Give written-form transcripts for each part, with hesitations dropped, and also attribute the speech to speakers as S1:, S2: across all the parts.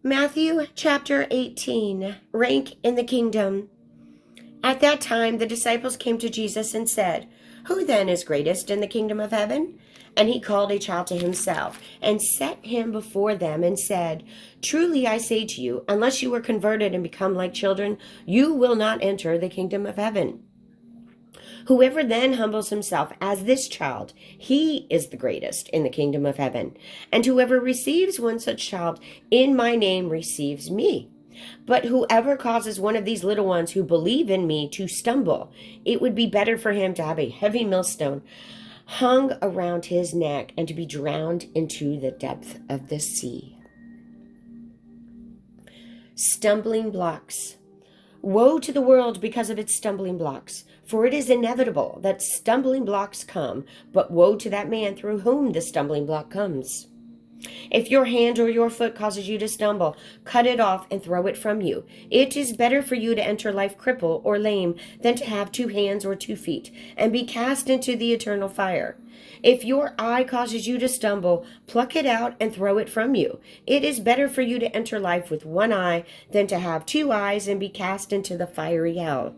S1: Matthew chapter 18, rank in the kingdom. At that time the disciples came to Jesus and said, "Who then is greatest in the kingdom of heaven?" And he called a child to himself and set him before them and said, "Truly I say to you, unless you are converted and become like children, you will not enter the kingdom of heaven. Whoever then humbles himself as this child, he is the greatest in the kingdom of heaven. And whoever receives one such child in my name receives me. But whoever causes one of these little ones who believe in me to stumble, it would be better for him to have a heavy millstone hung around his neck and to be drowned into the depth of the sea." Stumbling blocks. Woe to the world because of its stumbling blocks, for it is inevitable that stumbling blocks come, but woe to that man through whom the stumbling block comes. If your hand or your foot causes you to stumble, cut it off and throw it from you. It is better for you to enter life crippled or lame than to have 2 hands or 2 feet and be cast into the eternal fire. If your eye causes you to stumble, pluck it out and throw it from you. It is better for you to enter life with 1 eye than to have 2 eyes and be cast into the fiery hell.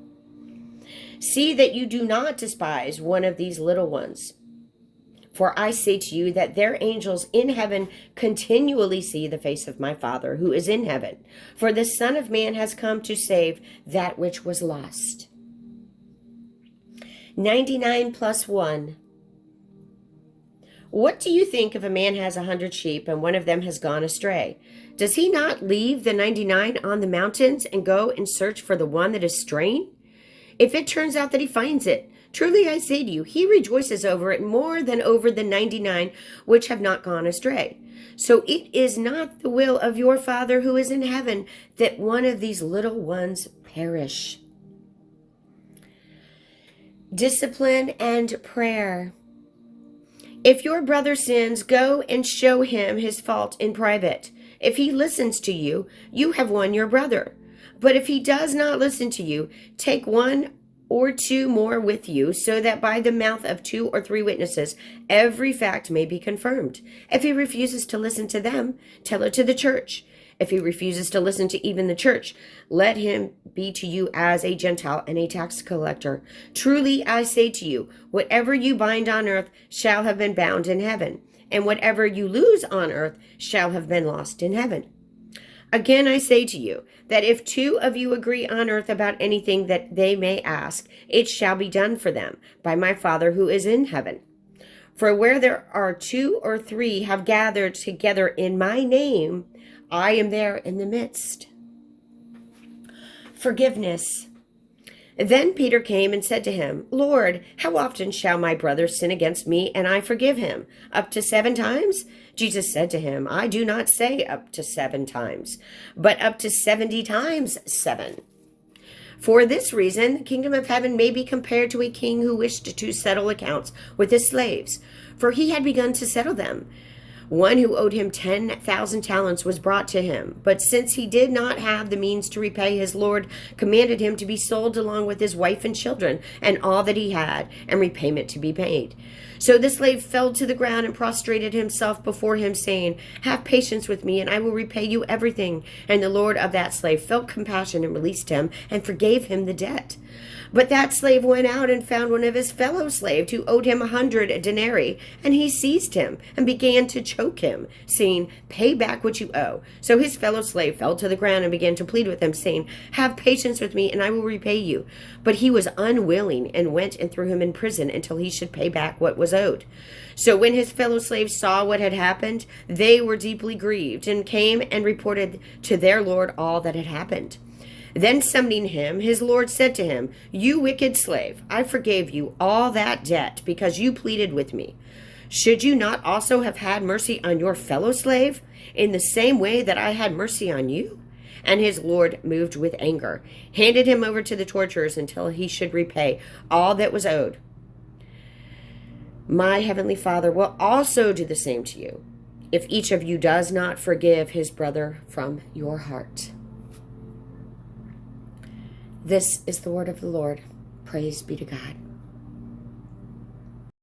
S1: See that you do not despise one of these little ones. For I say to you that their angels in heaven continually see the face of my Father who is in heaven. For the Son of Man has come to save that which was lost. 99 plus 1. What do you think if a man has 100 sheep and one of them has gone astray? Does he not leave the 99 on the mountains and go and search for the one that is straying? If it turns out that he finds it, truly I say to you, he rejoices over it more than over the 99 which have not gone astray. So it is not the will of your Father who is in heaven that one of these little ones perish. Discipline and prayer. If your brother sins, go and show him his fault in private. If he listens to you, you have won your brother. But if he does not listen to you, take 1 or 2 more with you, so that by the mouth of 2 or 3 witnesses every fact may be confirmed. If he refuses to listen to them, tell it to the church. If he refuses to listen to even the church, let him be to you as a Gentile and a tax collector. Truly I say to you, whatever you bind on earth shall have been bound in heaven, and whatever you lose on earth shall have been lost in heaven. Again, I say to you that if 2 of you agree on earth about anything that they may ask, it shall be done for them by my Father who is in heaven. For where there are 2 or 3 have gathered together in my name, I am there in the midst. Forgiveness. Then Peter came and said to him, "Lord, how often shall my brother sin against me and I forgive him? Up to 7 times? Jesus said to him, "I do not say up to 7 times, but up to 70 times 7. For this reason, the kingdom of heaven may be compared to a king who wished to settle accounts with his slaves, for he had begun to settle them. One who owed him 10,000 talents was brought to him, but since he did not have the means to repay, his Lord commanded him to be sold along with his wife and children and all that he had, and repayment to be paid. So the slave fell to the ground and prostrated himself before him, saying, 'Have patience with me, and I will repay you everything.' And the Lord of that slave felt compassion and released him and forgave him the debt. But that slave went out and found one of his fellow slaves who owed him 100 denarii, and he seized him and began to choke him, saying, 'Pay back what you owe.' So his fellow slave fell to the ground and began to plead with him, saying, 'Have patience with me, and I will repay you.' But he was unwilling and went and threw him in prison until he should pay back what was owed. So when his fellow slaves saw what had happened, they were deeply grieved and came and reported to their Lord all that had happened. Then summoning him, his Lord said to him, 'You wicked slave, I forgave you all that debt because you pleaded with me. Should you not also have had mercy on your fellow slave in the same way that I had mercy on you?' And his Lord, moved with anger, handed him over to the torturers until he should repay all that was owed. My heavenly Father will also do the same to you, if each of you does not forgive his brother from your heart." This is the word of the Lord. Praise be to God.